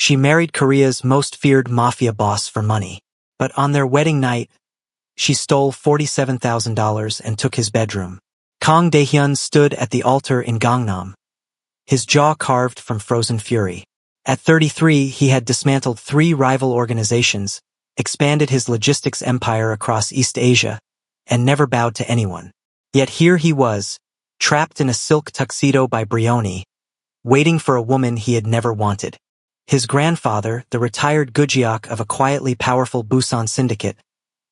She married Korea's most feared mafia boss for money. But on their wedding night, she stole $47,000 and took his bedroom. Kang Dae-hyun stood at the altar in Gangnam, his jaw carved from frozen fury. At 33, he had dismantled 3 rival organizations, expanded his logistics empire across East Asia, and never bowed to anyone. Yet here he was, trapped in a silk tuxedo by Brioni, waiting for a woman he had never wanted. His grandfather, the retired Gujiak of a quietly powerful Busan syndicate,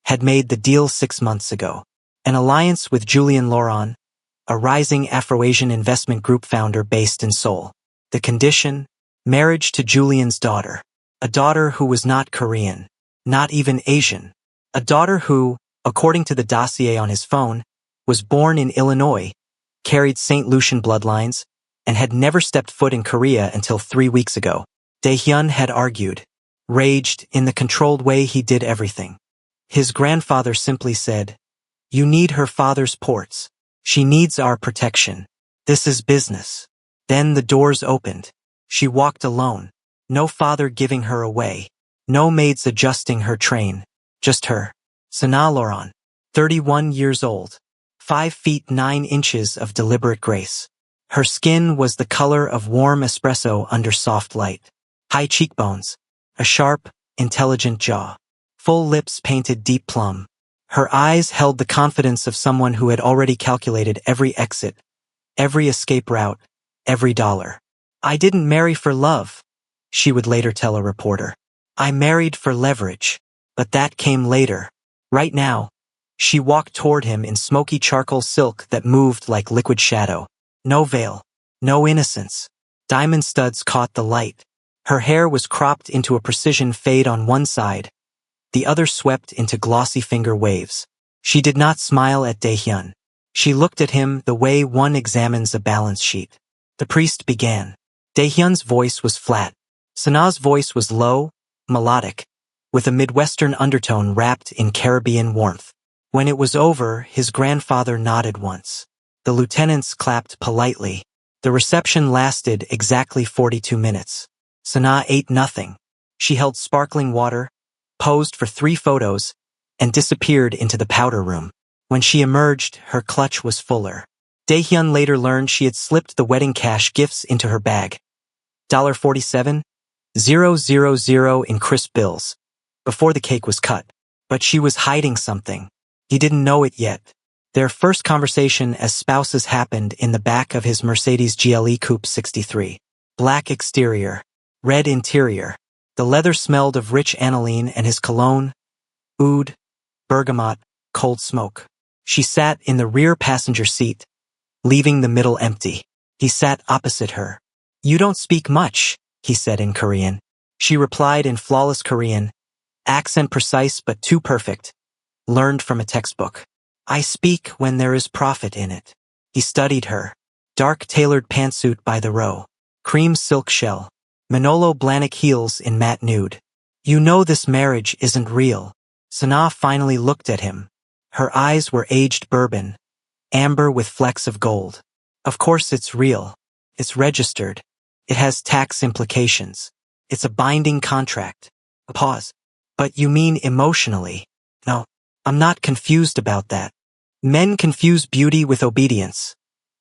had made the deal 6 months ago. An alliance with Julian Laurent, a rising Afro-Asian investment group founder based in Seoul. The condition? Marriage to Julian's daughter. A daughter who was not Korean, not even Asian. A daughter who, according to the dossier on his phone, was born in Illinois, carried St. Lucian bloodlines, and had never stepped foot in Korea until 3 weeks ago. Dae-hyun had argued, raged in the controlled way he did everything. His grandfather simply said, "You need her father's ports. She needs our protection. This is business." Then the doors opened. She walked alone. No father giving her away. No maids adjusting her train. Just her. Sana Laurent, 31 years old. 5 feet 9 inches of deliberate grace. Her skin was the color of warm espresso under soft light. High cheekbones. A sharp, intelligent jaw. Full lips painted deep plum. Her eyes held the confidence of someone who had already calculated every exit, every escape route, every dollar. "I didn't marry for love," she would later tell a reporter. "I married for leverage. But that came later." Right now, she walked toward him in smoky charcoal silk that moved like liquid shadow. No veil. No innocence. Diamond studs caught the light. Her hair was cropped into a precision fade on one side, the other swept into glossy finger waves. She did not smile at Dae-hyun. She looked at him the way one examines a balance sheet. The priest began. Dae-hyun's voice was flat. Sana's voice was low, melodic, with a Midwestern undertone wrapped in Caribbean warmth. When it was over, his grandfather nodded once. The lieutenants clapped politely. The reception lasted exactly 42 minutes. Sana ate nothing. She held sparkling water, posed for 3 photos, and disappeared into the powder room. When she emerged, her clutch was fuller. Dae-hyun later learned she had slipped the wedding cash gifts into her bag. $47,000 in crisp bills, before the cake was cut. But she was hiding something. He didn't know it yet. Their first conversation as spouses happened in the back of his Mercedes GLE Coupe 63. Black exterior, red interior. The leather smelled of rich aniline and his cologne, oud, bergamot, cold smoke. She sat in the rear passenger seat, leaving the middle empty. He sat opposite her. "You don't speak much," he said in Korean. She replied in flawless Korean, accent precise but too perfect, learned from a textbook. "I speak when there is profit in it." He studied her. Dark tailored pantsuit by the row. Cream silk shell. Manolo Blahnik heels in matte nude. "You know this marriage isn't real." Sana finally looked at him. Her eyes were aged bourbon, amber with flecks of gold. "Of course it's real. It's registered. It has tax implications. It's a binding contract." A pause. "But you mean emotionally?" "No, I'm not confused about that. Men confuse beauty with obedience."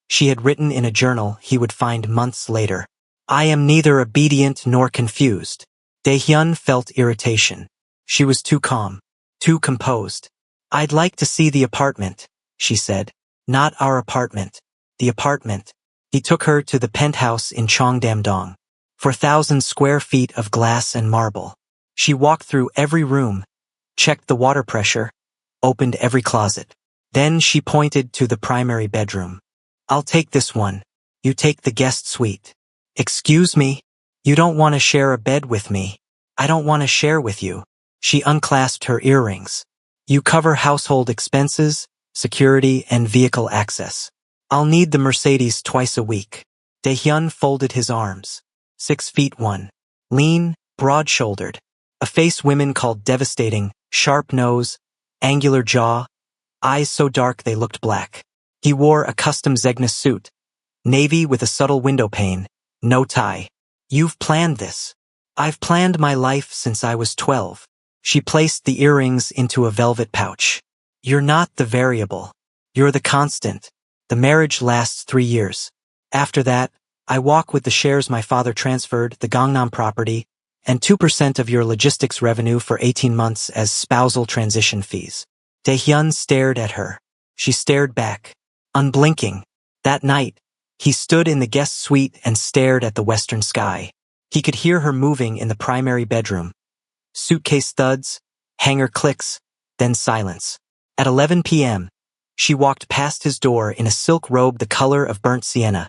She had written in a journal he would find months later. "I am neither obedient nor confused." Dae-hyun felt irritation. She was too calm, too composed. "I'd like to see the apartment," she said. "Not our apartment. The apartment." He took her to the penthouse in Cheongdam-dong. 4,000 square feet of glass and marble. She walked through every room, checked the water pressure, opened every closet. Then she pointed to the primary bedroom. "I'll take this one. You take the guest suite." "Excuse me? You don't want to share a bed with me." "I don't want to share with you." She unclasped her earrings. "You cover household expenses, security, and vehicle access. I'll need the Mercedes twice a week." Dae-hyun folded his arms. 6'1". Lean, broad-shouldered. A face women called devastating, sharp nose, angular jaw, eyes so dark they looked black. He wore a custom Zegna suit, navy with a subtle window pane, no tie. "You've planned this." I've planned my life since I was 12. She placed the earrings into a velvet pouch. You're not the variable. You're the constant. The marriage lasts 3 years. After that, I walk with the shares my father transferred, the Gangnam property, and 2% of your logistics revenue for 18 months as spousal transition fees. Dae-hyun stared at her. She stared back, unblinking. That night, he stood in the guest suite and stared at the western sky. He could hear her moving in the primary bedroom. Suitcase thuds, hanger clicks, then silence. At 11 p.m., she walked past his door in a silk robe the color of burnt sienna,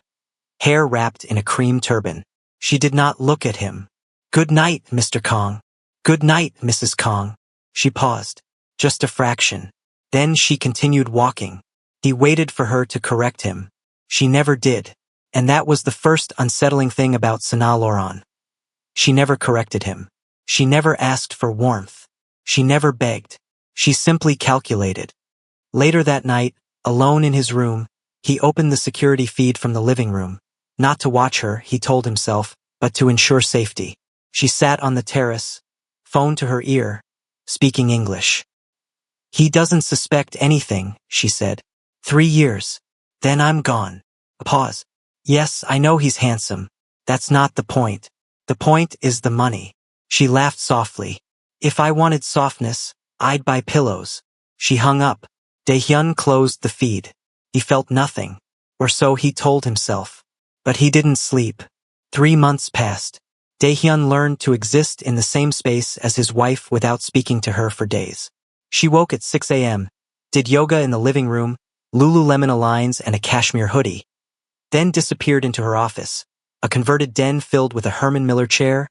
hair wrapped in a cream turban. She did not look at him. "Good night, Mr. Kong. Good night, Mrs. Kong." She paused. Just a fraction. Then she continued walking. He waited for her to correct him. She never did. And that was the first unsettling thing about Sana Loran. She never corrected him. She never asked for warmth. She never begged. She simply calculated. Later that night, alone in his room, he opened the security feed from the living room. Not to watch her, he told himself, but to ensure safety. She sat on the terrace, phone to her ear, speaking English. "He doesn't suspect anything," she said. 3 years. Then I'm gone. A pause. "Yes, I know he's handsome. That's not the point. The point is the money." She laughed softly. "If I wanted softness, I'd buy pillows." She hung up. Dae-hyun closed the feed. He felt nothing. Or so he told himself. But he didn't sleep. 3 months passed. Dae-hyun learned to exist in the same space as his wife without speaking to her for days. She woke at 6 a.m., did yoga in the living room, Lululemon Aligns and a cashmere hoodie, then disappeared into her office, a converted den filled with a Herman Miller chair,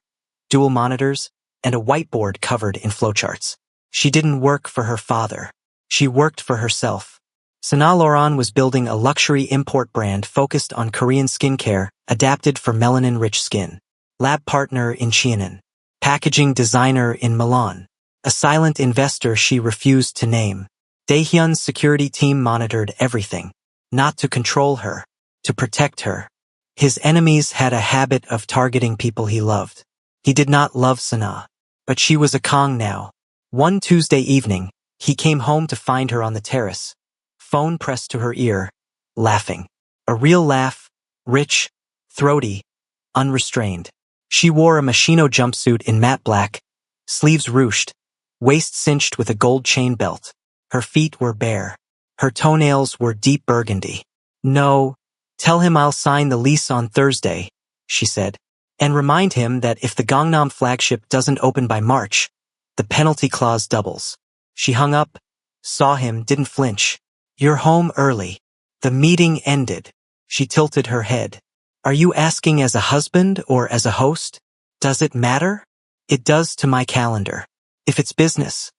dual monitors, and a whiteboard covered in flowcharts. She didn't work for her father. She worked for herself. Sana Loran was building a luxury import brand focused on Korean skincare, adapted for melanin-rich skin. Lab partner in Cheonan. Packaging designer in Milan. A silent investor she refused to name. Dae-hyun's security team monitored everything. Not to control her, to protect her. His enemies had a habit of targeting people he loved. He did not love Sana. But she was a Kong now. One Tuesday evening, he came home to find her on the terrace. Phone pressed to her ear, laughing. A real laugh, rich, throaty, unrestrained. She wore a Moschino jumpsuit in matte black, sleeves ruched, waist cinched with a gold chain belt. Her feet were bare. Her toenails were deep burgundy. "No, tell him I'll sign the lease on Thursday," she said. "And remind him that if the Gangnam flagship doesn't open by March, the penalty clause doubles." She hung up, saw him, didn't flinch. "You're home early." The meeting ended. She tilted her head. "Are you asking as a husband or as a host? Does it matter?" "It does to my calendar. If it's business,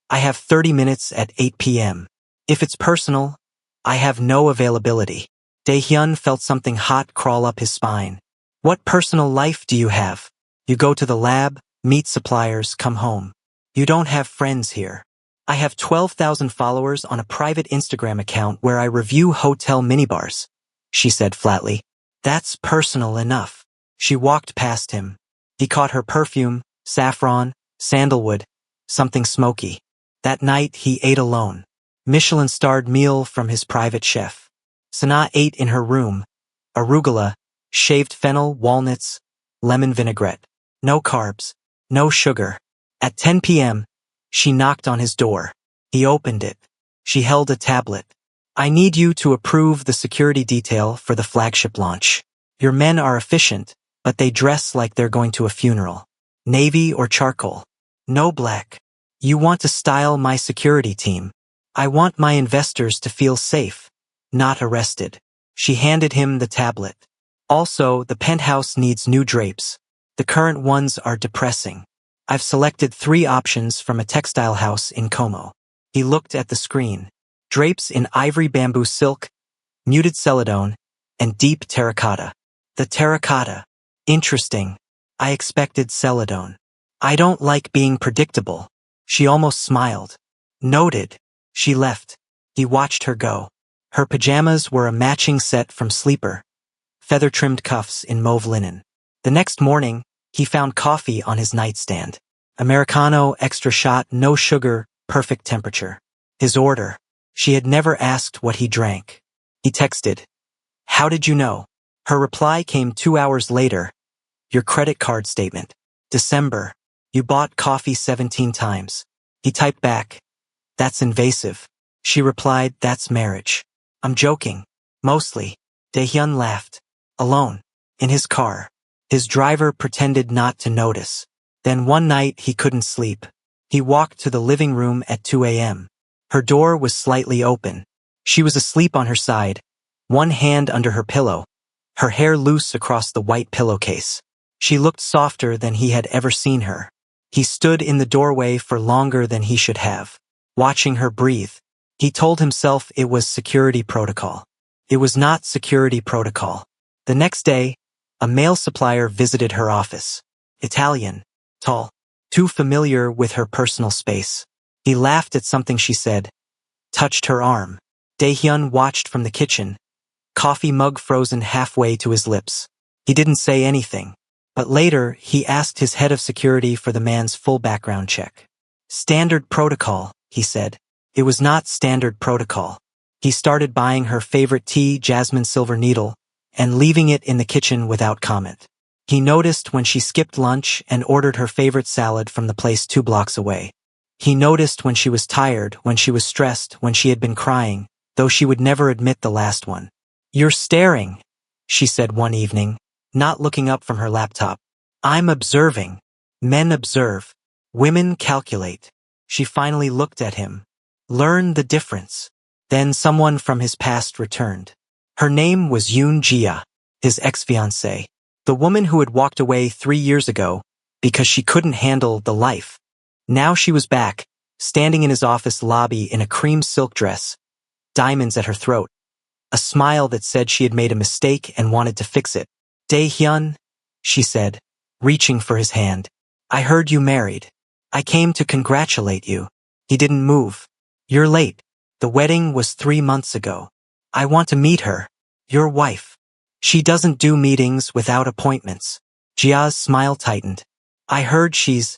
I have 30 minutes at 8 p.m. If it's personal, I have no availability." Dae-hyun felt something hot crawl up his spine. "What personal life do you have? You go to the lab, meet suppliers, come home. You don't have friends here." "I have 12,000 followers on a private Instagram account where I review hotel minibars," she said flatly. "That's personal enough." She walked past him. He caught her perfume, saffron, sandalwood, something smoky. That night he ate alone. Michelin-starred meal from his private chef. Sana ate in her room. Arugula, shaved fennel, walnuts, lemon vinaigrette. No carbs. No sugar. At 10 p.m., she knocked on his door. He opened it. She held a tablet. "I need you to approve the security detail for the flagship launch. Your men are efficient, but they dress like they're going to a funeral. Navy or charcoal. No black. You want to style my security team. I want my investors to feel safe, not arrested." She handed him the tablet. "Also, the penthouse needs new drapes. The current ones are depressing. I've selected 3 options from a textile house in Como." He looked at the screen. Drapes in ivory bamboo silk, muted celadone, and deep terracotta. The terracotta. Interesting. I expected celadone. I don't like being predictable. She almost smiled. Noted. She left. He watched her go. Her pajamas were a matching set from Sleeper. Feather-trimmed cuffs in mauve linen. The next morning, He found coffee on his nightstand. Americano, extra shot, no sugar, perfect temperature. His order. She had never asked what he drank. He texted, "How did you know?" Her reply came 2 hours later. "Your credit card statement. December. You bought coffee 17 times. He typed back, "That's invasive." She replied, "That's marriage." "I'm joking." Mostly. Daehyun laughed. Alone. In his car. His driver pretended not to notice. Then one night he couldn't sleep. He walked to the living room at 2 a.m. Her door was slightly open. She was asleep on her side, one hand under her pillow, her hair loose across the white pillowcase. She looked softer than he had ever seen her. He stood in the doorway for longer than he should have, watching her breathe. He told himself it was security protocol. It was not security protocol. The next day, a mail supplier visited her office. Italian, tall, too familiar with her personal space. He laughed at something she said, touched her arm. Daehyun watched from the kitchen, coffee mug frozen halfway to his lips. He didn't say anything, but later he asked his head of security for the man's full background check. Standard protocol, he said. It was not standard protocol. He started buying her favorite tea, Jasmine Silver Needle, and leaving it in the kitchen without comment. He noticed when she skipped lunch and ordered her favorite salad from the place 2 blocks away. He noticed when she was tired, when she was stressed, when she had been crying, though she would never admit the last one. "You're staring," she said one evening, not looking up from her laptop. "I'm observing." Men observe. Women calculate. She finally looked at him. Learn the difference. Then someone from his past returned. Her name was Yoon Jia, his ex-fiancée. The woman who had walked away 3 years ago because she couldn't handle the life. Now she was back, standing in his office lobby in a cream silk dress, diamonds at her throat, a smile that said she had made a mistake and wanted to fix it. "Daehyun," she said, reaching for his hand. "I heard you married. I came to congratulate you." He didn't move. "You're late. The wedding was 3 months ago. I want to meet her. Your wife. She doesn't do meetings without appointments." Jia's smile tightened. "I heard she's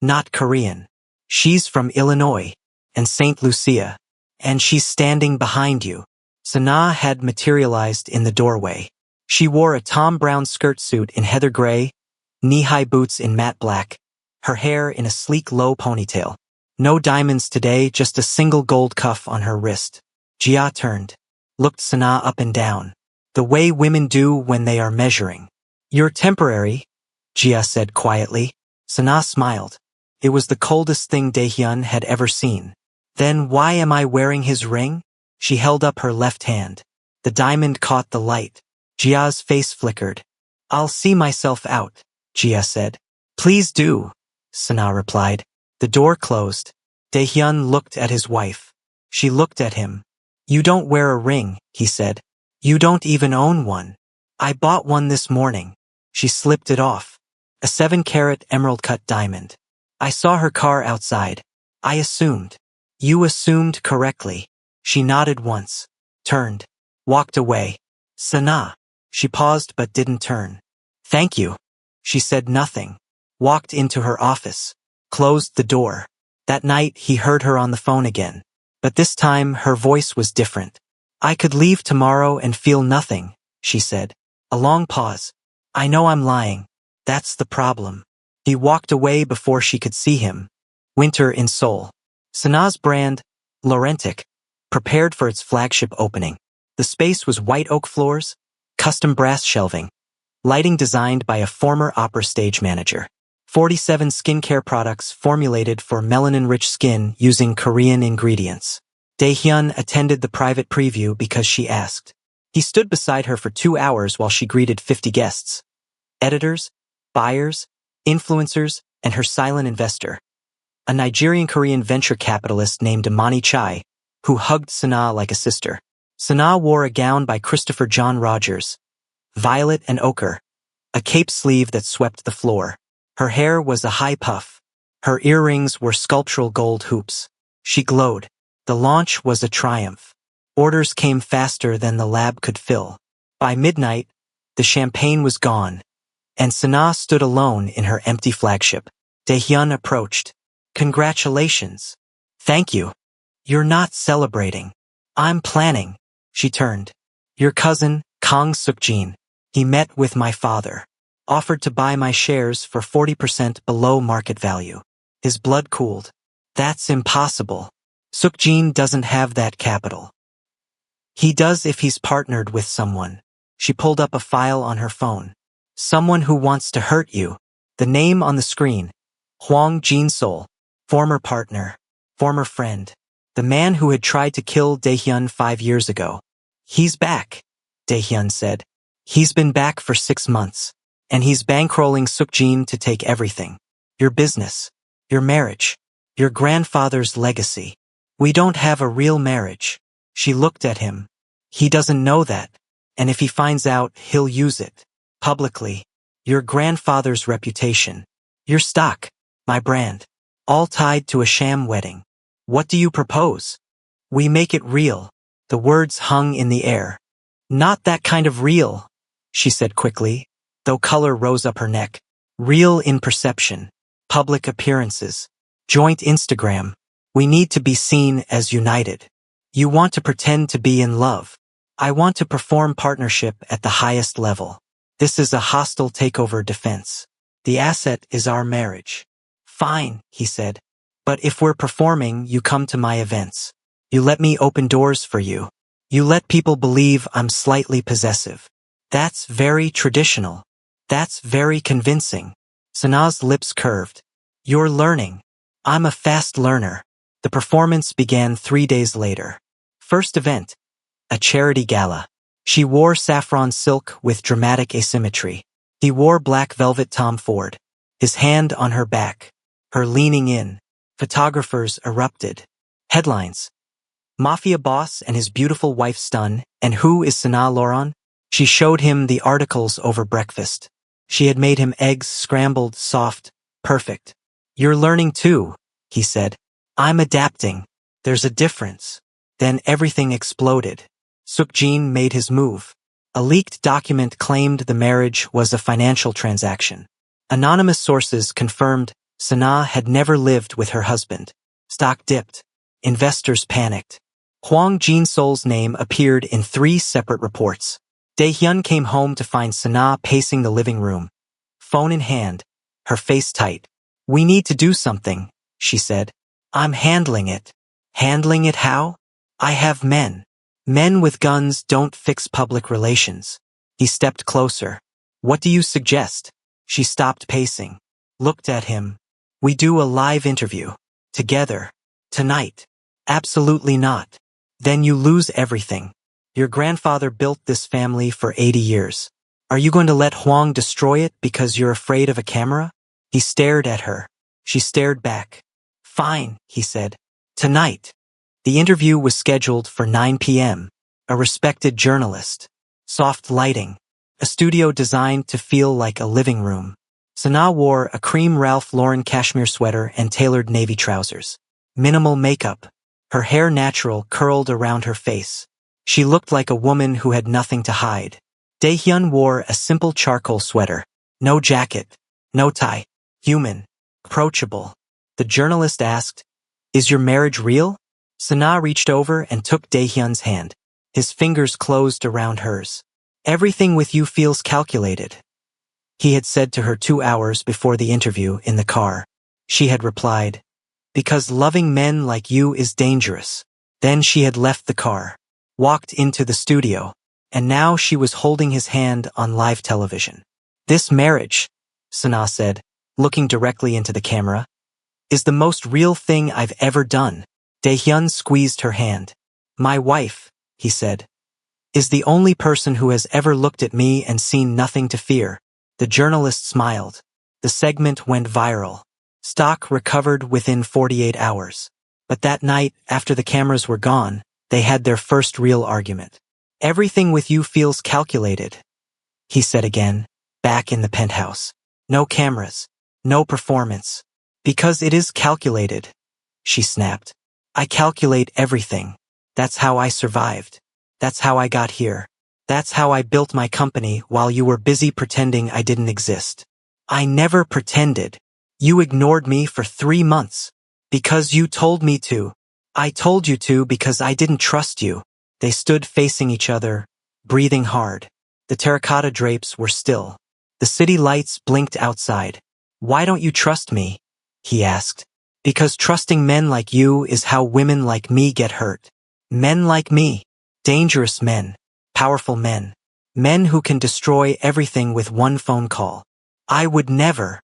not Korean. She's from Illinois and St. Lucia, and she's standing behind you." Sana had materialized in the doorway. She wore a Tom Brown skirt suit in heather gray, knee-high boots in matte black, her hair in a sleek low ponytail. No diamonds today, just a single gold cuff on her wrist. Jia turned, looked Sana up and down, the way women do when they are measuring. "You're temporary," Jia said quietly. Sana smiled. It was the coldest thing Daehyun had ever seen. "Then why am I wearing his ring?" She held up her left hand. The diamond caught the light. Jia's face flickered. "I'll see myself out," Jia said. "Please do," Sana replied. The door closed. Daehyun looked at his wife. She looked at him. "You don't wear a ring," he said. "You don't even own one." "I bought one this morning." She slipped it off. A 7-carat emerald-cut diamond. "I saw her car outside. I assumed." "You assumed correctly." She nodded once, turned, walked away. "Sana." She paused but didn't turn. "Thank you." She said nothing, walked into her office, closed the door. That night he heard her on the phone again, but this time her voice was different. "I could leave tomorrow and feel nothing," she said. A long pause. "I know I'm lying. That's the problem." He walked away before she could see him. Winter in Seoul. Sana's brand, Laurentic, prepared for its flagship opening. The space was white oak floors, custom brass shelving, lighting designed by a former opera stage manager. 47 skincare products formulated for melanin-rich skin using Korean ingredients. Daehyun attended the private preview because she asked. He stood beside her for 2 hours while she greeted 50 guests. Editors, buyers, influencers, and her silent investor, a Nigerian-Korean venture capitalist named Imani Chai, who hugged Sana like a sister. Sana wore a gown by Christopher John Rogers, violet and ochre, a cape sleeve that swept the floor. Her hair was a high puff. Her earrings were sculptural gold hoops. She glowed. The launch was a triumph. Orders came faster than the lab could fill. By midnight, the champagne was gone, and Sana stood alone in her empty flagship. Daehyun approached. Congratulations. Thank you. You're not celebrating. I'm planning. She turned. Your cousin, Kang Suk-jin. He met with my father. Offered to buy my shares for 40% below market value. His blood cooled. That's impossible. Suk-jin doesn't have that capital. He does if he's partnered with someone. She pulled up a file on her phone. Someone who wants to hurt you. The name on the screen. Hwang Jin-sol. Former partner. Former friend. The man who had tried to kill Daehyun 5 years ago. He's back, Daehyun said. He's been back for 6 months. And he's bankrolling Suk-jin to take everything. Your business. Your marriage. Your grandfather's legacy. We don't have a real marriage. She looked at him. He doesn't know that. And if he finds out, he'll use it. Publicly. Your grandfather's reputation. Your stock. My brand. All tied to a sham wedding. What do you propose? We make it real. The words hung in the air. Not that kind of real, she said quickly, though color rose up her neck. Real in perception. Public appearances. Joint Instagram. We need to be seen as united. You want to pretend to be in love. I want to perform partnership at the highest level. This is a hostile takeover defense. The asset is our marriage. Fine, he said. But if we're performing, you come to my events. You let me open doors for you. You let people believe I'm slightly possessive. That's very traditional. That's very convincing. Sana's lips curved. You're learning. I'm a fast learner. The performance began 3 days later. First event. A charity gala. She wore saffron silk with dramatic asymmetry. He wore black velvet Tom Ford. His hand on her back. Her leaning in. Photographers erupted. Headlines. Mafia boss and his beautiful wife stun, and who is Sana Laurent? She showed him the articles over breakfast. She had made him eggs scrambled, soft, perfect. You're learning too, he said. I'm adapting. There's a difference. Then everything exploded. Suk-jin made his move. A leaked document claimed the marriage was a financial transaction. Anonymous sources confirmed Sana had never lived with her husband. Stock dipped. Investors panicked. Hwang Jin-sol's name appeared in 3 separate reports. Daehyun came home to find Sana pacing the living room. Phone in hand, her face tight. We need to do something, she said. I'm handling it. Handling it how? I have men. Men with guns don't fix public relations. He stepped closer. What do you suggest? She stopped pacing. Looked at him. We do a live interview. Together. Tonight. Absolutely not. Then you lose everything. Your grandfather built this family for 80 years. Are you going to let Hwang destroy it because you're afraid of a camera? He stared at her. She stared back. Fine, he said. Tonight. The interview was scheduled for 9 p.m. A respected journalist. Soft lighting. A studio designed to feel like a living room. Sana wore a cream Ralph Lauren cashmere sweater and tailored navy trousers. Minimal makeup. Her hair natural curled around her face. She looked like a woman who had nothing to hide. Daehyun wore a simple charcoal sweater. No jacket. No tie. Human. Approachable. The journalist asked, Is your marriage real? Sana reached over and took Daehyun's hand. His fingers closed around hers. Everything with you feels calculated. He had said to her 2 hours before the interview in the car. She had replied, Because loving men like you is dangerous. Then she had left the car, walked into the studio, and now she was holding his hand on live television. This marriage, Sana said, looking directly into the camera, is the most real thing I've ever done. Daehyun squeezed her hand. My wife, he said, is the only person who has ever looked at me and seen nothing to fear. The journalist smiled. The segment went viral. Stock recovered within 48 hours. But that night, after the cameras were gone, they had their first real argument. Everything with you feels calculated, he said again, back in the penthouse. No cameras. No performance. Because it is calculated, she snapped. I calculate everything. That's how I survived. That's how I got here. That's how I built my company while you were busy pretending I didn't exist. I never pretended. You ignored me for 3 months. Because you told me to. I told you to because I didn't trust you. They stood facing each other, breathing hard. The terracotta drapes were still. The city lights blinked outside. Why don't you trust me? He asked. Because trusting men like you is how women like me get hurt. Men like me. Dangerous men. Powerful men. Men who can destroy everything with one phone call. I would never.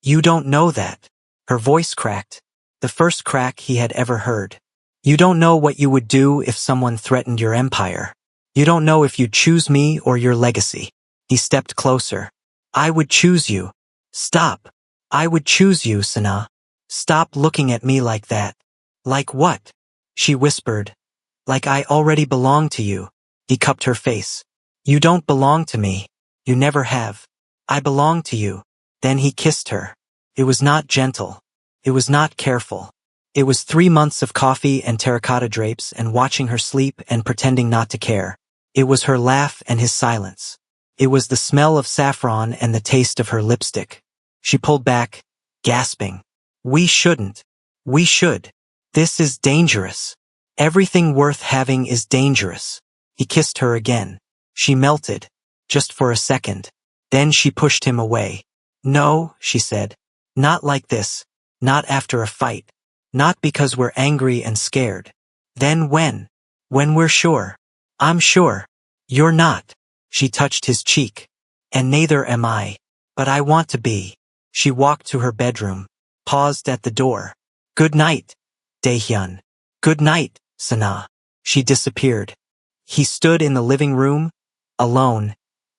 You don't know that. Her voice cracked. The first crack he had ever heard. You don't know what you would do if someone threatened your empire. You don't know if you'd choose me or your legacy. He stepped closer. I would choose you. Stop. I would choose you, Sana. Stop looking at me like that. Like what? She whispered. Like I already belong to you. He cupped her face. You don't belong to me. You never have. I belong to you. Then he kissed her. It was not gentle. It was not careful. It was 3 months of coffee and terracotta drapes and watching her sleep and pretending not to care. It was her laugh and his silence. It was the smell of saffron and the taste of her lipstick. She pulled back, gasping. We shouldn't. We should. This is dangerous. Everything worth having is dangerous. He kissed her again. She melted, just for a second. Then she pushed him away. No, she said. Not like this. Not after a fight. Not because we're angry and scared. Then when? When we're sure. I'm sure. You're not. She touched his cheek. And neither am I. But I want to be. She walked to her bedroom. Paused at the door. Good night, Daehyun. Good night, Sana. She disappeared. He stood in the living room, alone,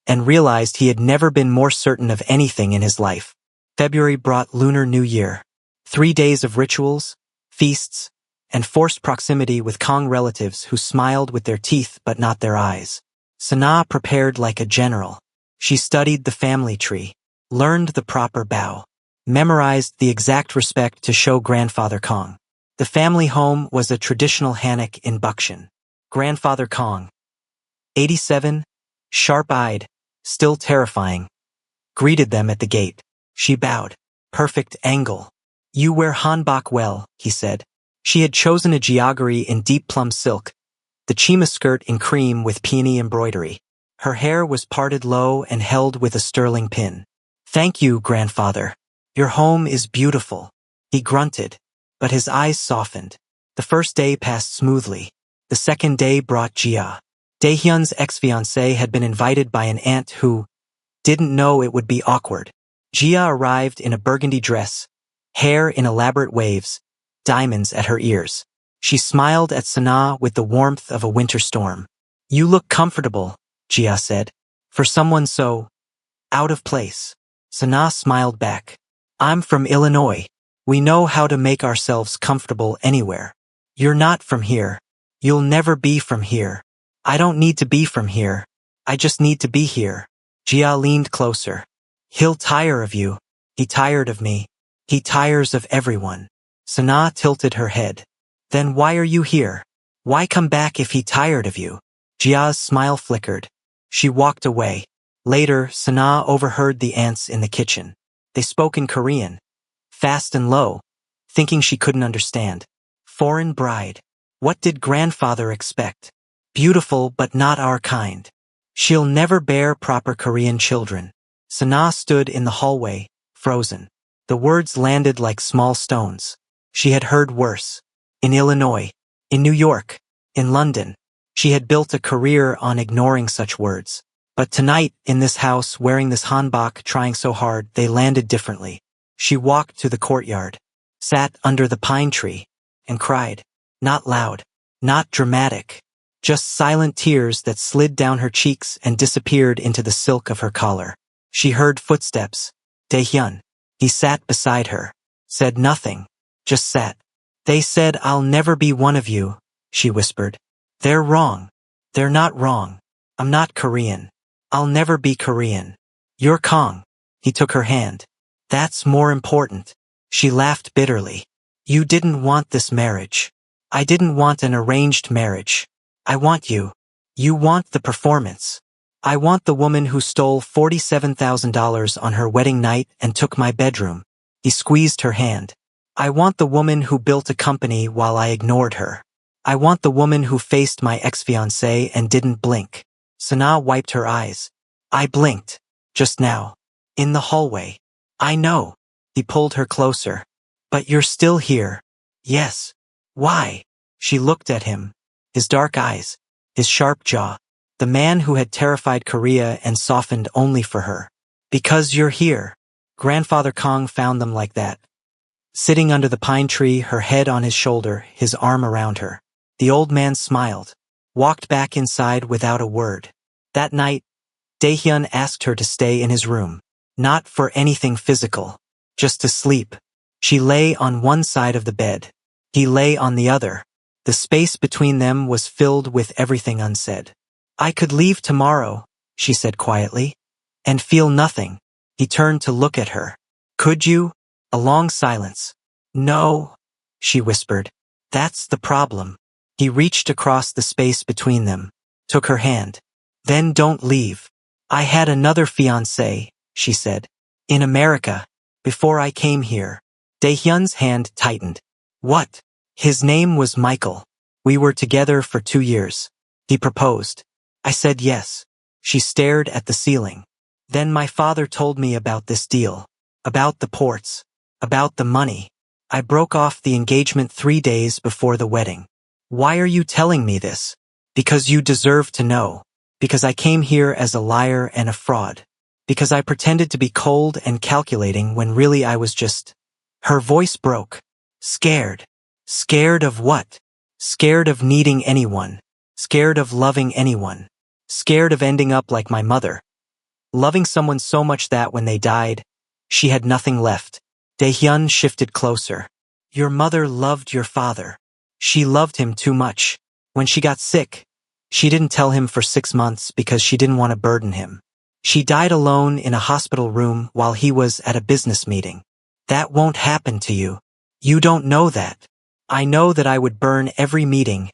and realized he had never been more certain of anything in his life. February brought Lunar New Year. 3 days of rituals, feasts, and forced proximity with Kong relatives who smiled with their teeth but not their eyes. Sana prepared like a general. She studied the family tree, learned the proper bow, memorized the exact respect to show Grandfather Kong. The family home was a traditional hanok in Bukshan. Grandfather Kong, 87, sharp-eyed, still terrifying, greeted them at the gate. She bowed. Perfect angle. You wear hanbok well, he said. She had chosen a jiagari in deep plum silk, the chima skirt in cream with peony embroidery. Her hair was parted low and held with a sterling pin. Thank you, grandfather. Your home is beautiful. He grunted, but his eyes softened. The first day passed smoothly. The second day brought Jia. Daehyun's ex-fiancée had been invited by an aunt who didn't know it would be awkward. Jia arrived in a burgundy dress, hair in elaborate waves, diamonds at her ears. She smiled at Sana with the warmth of a winter storm. You look comfortable, Jia said, for someone so out of place. Sana smiled back. I'm from Illinois. We know how to make ourselves comfortable anywhere. You're not from here. You'll never be from here. I don't need to be from here. I just need to be here. Jia leaned closer. He'll tire of you. He tired of me. He tires of everyone. Sana tilted her head. Then why are you here? Why come back if he tired of you? Jia's smile flickered. She walked away. Later, Sana overheard the aunts in the kitchen. They spoke in Korean, fast and low, thinking she couldn't understand. Foreign bride. What did grandfather expect? Beautiful but not our kind. She'll never bear proper Korean children. Sana stood in the hallway, frozen. The words landed like small stones. She had heard worse. In Illinois, in New York, in London. She had built a career on ignoring such words. But tonight, in this house, wearing this hanbok, trying so hard, they landed differently. She walked to the courtyard, sat under the pine tree, and cried. Not loud, not dramatic, just silent tears that slid down her cheeks and disappeared into the silk of her collar. She heard footsteps. Daehyun. He sat beside her, said nothing, just sat. They said I'll never be one of you, she whispered. They're wrong. They're not wrong. I'm not Korean. I'll never be Korean. You're Kong. He took her hand. That's more important. She laughed bitterly. You didn't want this marriage. I didn't want an arranged marriage. I want you. You want the performance. I want the woman who stole $47,000 on her wedding night and took my bedroom. He squeezed her hand. I want the woman who built a company while I ignored her. I want the woman who faced my ex-fiancé and didn't blink. Sana wiped her eyes. I blinked. Just now. In the hallway. I know. He pulled her closer. But you're still here. Yes. Why? She looked at him. His dark eyes. His sharp jaw. The man who had terrified Korea and softened only for her. Because you're here. Grandfather Kong found them like that. Sitting under the pine tree, her head on his shoulder, his arm around her. The old man smiled. Walked back inside without a word. That night, Daehyun asked her to stay in his room. Not for anything physical. Just to sleep. She lay on one side of the bed. He lay on the other. The space between them was filled with everything unsaid. I could leave tomorrow, she said quietly, and feel nothing. He turned to look at her. Could you? A long silence. No, she whispered. That's the problem. He reached across the space between them, took her hand. Then don't leave. I had another fiancé, she said. In America, before I came here. Daehyun's hand tightened. What? His name was Michael. We were together for 2 years. He proposed. I said yes. She stared at the ceiling. Then my father told me about this deal. About the ports. About the money. I broke off the engagement 3 days before the wedding. Why are you telling me this? Because you deserve to know. Because I came here as a liar and a fraud. Because I pretended to be cold and calculating when really I was just... Her voice broke. Scared. Scared of what? Scared of needing anyone. Scared of loving anyone. Scared of ending up like my mother. Loving someone so much that when they died, she had nothing left. Daehyun shifted closer. Your mother loved your father. She loved him too much. When she got sick, she didn't tell him for 6 months because she didn't want to burden him. She died alone in a hospital room while he was at a business meeting. That won't happen to you. You don't know that. I know that I would burn every meeting,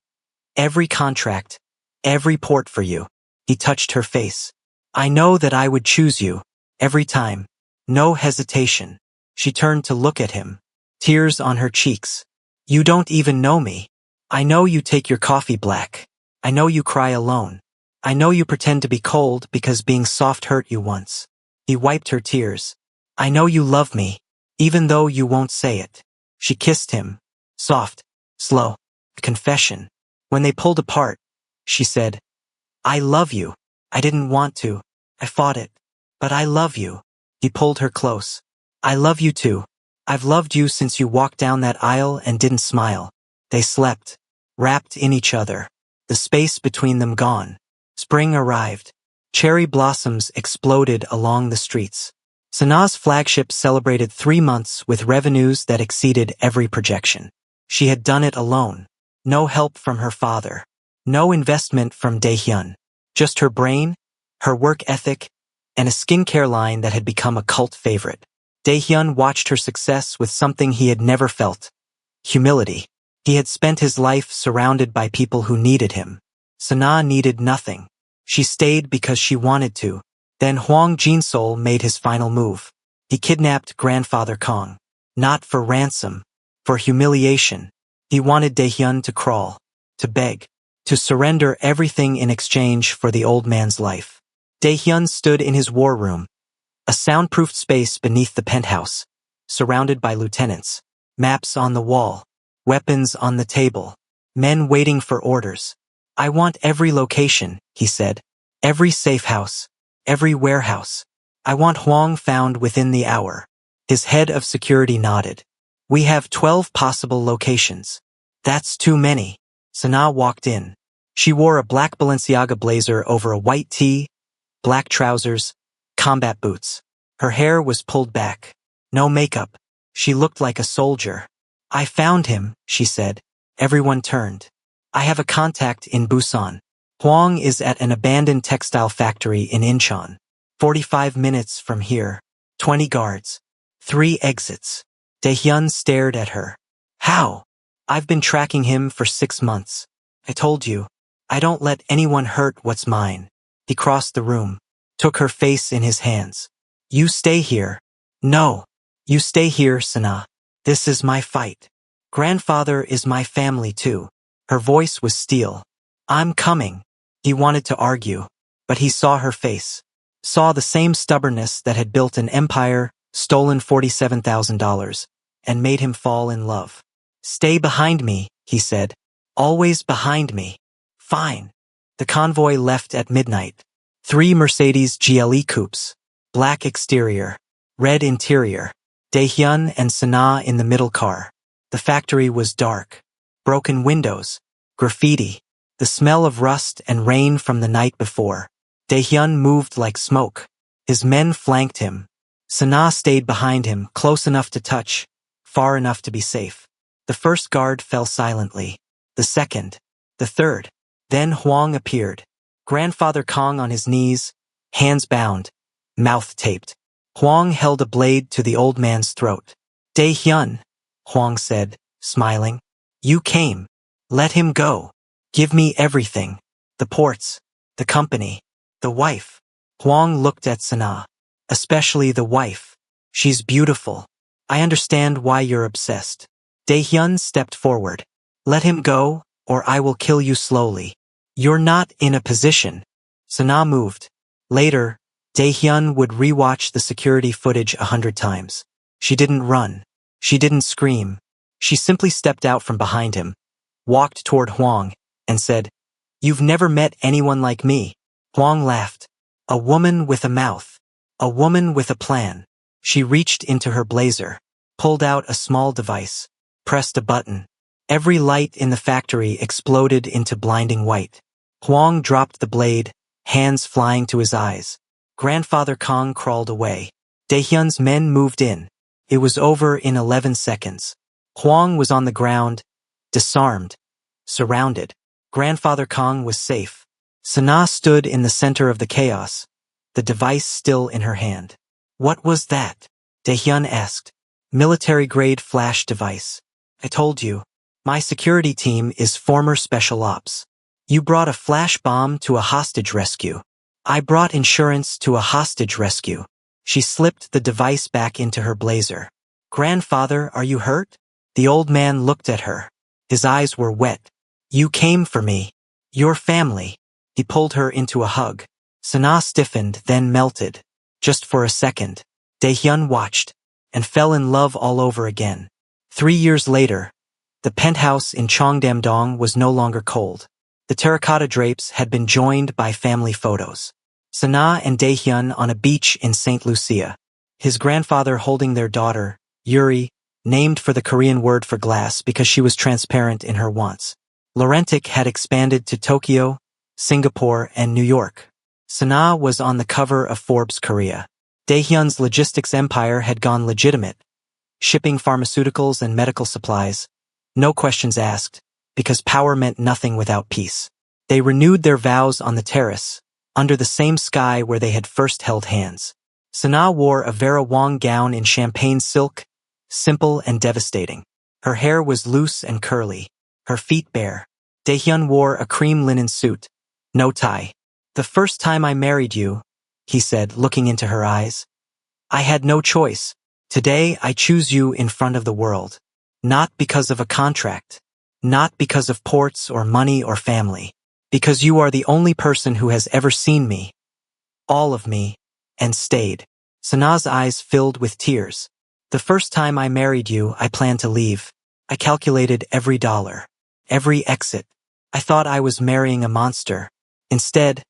every contract, every port for you. He touched her face. I know that I would choose you, every time. No hesitation. She turned to look at him, tears on her cheeks. You don't even know me. I know you take your coffee black. I know you cry alone. I know you pretend to be cold because being soft hurt you once. He wiped her tears. I know you love me, even though you won't say it. She kissed him. Soft, slow, confession. When they pulled apart, she said, I love you. I didn't want to. I fought it. But I love you. He pulled her close. I love you too. I've loved you since you walked down that aisle and didn't smile. They slept, wrapped in each other. The space between them gone. Spring arrived. Cherry blossoms exploded along the streets. Sana's flagship celebrated 3 months with revenues that exceeded every projection. She had done it alone. No help from her father. No investment from Daehyun. Just her brain, her work ethic, and a skincare line that had become a cult favorite. Daehyun watched her success with something he had never felt. Humility. He had spent his life surrounded by people who needed him. Sana needed nothing. She stayed because she wanted to. Then Hwang Jinsol made his final move. He kidnapped Grandfather Kong. Not for ransom. For humiliation. He wanted Daehyun to crawl. To beg. To surrender everything in exchange for the old man's life. Daehyun stood in his war room. A soundproofed space beneath the penthouse. Surrounded by lieutenants. Maps on the wall. Weapons on the table. Men waiting for orders. I want every location, he said. Every safe house. Every warehouse. I want Hwang found within the hour. His head of security nodded. We have 12 possible locations. That's too many. Sana walked in. She wore a black Balenciaga blazer over a white tee, black trousers, combat boots. Her hair was pulled back. No makeup. She looked like a soldier. I found him, she said. Everyone turned. I have a contact in Busan. Hwang is at an abandoned textile factory in Incheon. 45 minutes from here. 20 guards. 3 exits. Daehyun stared at her. How? I've been tracking him for 6 months. I told you. I don't let anyone hurt what's mine. He crossed the room, took her face in his hands. You stay here. No. You stay here, Sana. This is my fight. Grandfather is my family too. Her voice was steel. I'm coming. He wanted to argue, but he saw her face. Saw the same stubbornness that had built an empire, stolen $47,000, and made him fall in love. Stay behind me, he said. Always behind me. Fine. The convoy left at midnight. 3 Mercedes GLE coupes. Black exterior. Red interior. Daehyun and Sana in the middle car. The factory was dark. Broken windows. Graffiti. The smell of rust and rain from the night before. Daehyun moved like smoke. His men flanked him. Sana stayed behind him, close enough to touch, far enough to be safe. The first guard fell silently. The second. The third. Then Hwang appeared. Grandfather Kong on his knees, hands bound, mouth taped. Hwang held a blade to the old man's throat. Daehyun, Hwang said, smiling. You came. Let him go. Give me everything. The ports. The company. The wife. Hwang looked at Sana. Especially the wife. She's beautiful. I understand why you're obsessed. Daehyun stepped forward. Let him go, or I will kill you slowly. You're not in a position. Sana moved. Later, Daehyun would rewatch the security footage 100 times. She didn't run. She didn't scream. She simply stepped out from behind him, walked toward Hwang, and said, You've never met anyone like me. Hwang laughed. A woman with a mouth. A woman with a plan. She reached into her blazer, pulled out a small device, pressed a button. Every light in the factory exploded into blinding white. Hwang dropped the blade, hands flying to his eyes. Grandfather Kong crawled away. Daehyun's men moved in. It was over in 11 seconds. Hwang was on the ground, disarmed, surrounded. Grandfather Kong was safe. Sana stood in the center of the chaos, the device still in her hand. What was that? Daehyun asked. Military-grade flash device. I told you. My security team is former special ops. You brought a flash bomb to a hostage rescue. I brought insurance to a hostage rescue. She slipped the device back into her blazer. Grandfather, are you hurt? The old man looked at her. His eyes were wet. You came for me. Your family. He pulled her into a hug. Sana stiffened, then melted. Just for a second. Daehyun watched, and fell in love all over again. 3 years later, the penthouse in Cheongdam-dong was no longer cold. The terracotta drapes had been joined by family photos. Sana and Daehyun on a beach in St. Lucia. His grandfather holding their daughter, Yuri, named for the Korean word for glass because she was transparent in her wants. Laurentic had expanded to Tokyo, Singapore, and New York. Sana was on the cover of Forbes Korea. Daehyun's logistics empire had gone legitimate, shipping pharmaceuticals and medical supplies. No questions asked, because power meant nothing without peace. They renewed their vows on the terrace, under the same sky where they had first held hands. Sana wore a Vera Wang gown in champagne silk, simple and devastating. Her hair was loose and curly, her feet bare. Daehyun wore a cream linen suit, no tie. The first time I married you, he said, looking into her eyes, I had no choice. Today I choose you in front of the world. Not because of a contract. Not because of ports or money or family. Because you are the only person who has ever seen me. All of me. And stayed. Sana's eyes filled with tears. The first time I married you, I planned to leave. I calculated every dollar. Every exit. I thought I was marrying a monster. Instead,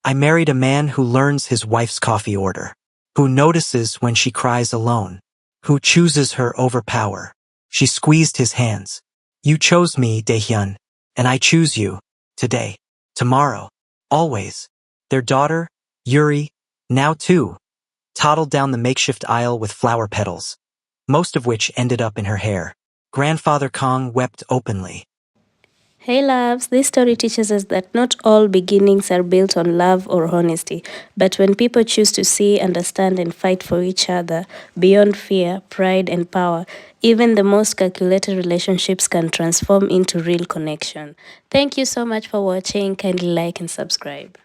I married a man who learns his wife's coffee order. Who notices when she cries alone. Who chooses her over power. She squeezed his hands. You chose me, Daehyun, and I choose you. Today. Tomorrow. Always. Their daughter, Yuri, now too, toddled down the makeshift aisle with flower petals, most of which ended up in her hair. Grandfather Kong wept openly. Hey loves, this story teaches us that not all beginnings are built on love or honesty, but when people choose to see, understand, and fight for each other, beyond fear, pride, and power, even the most calculated relationships can transform into real connection. Thank you so much for watching. Kindly like and subscribe.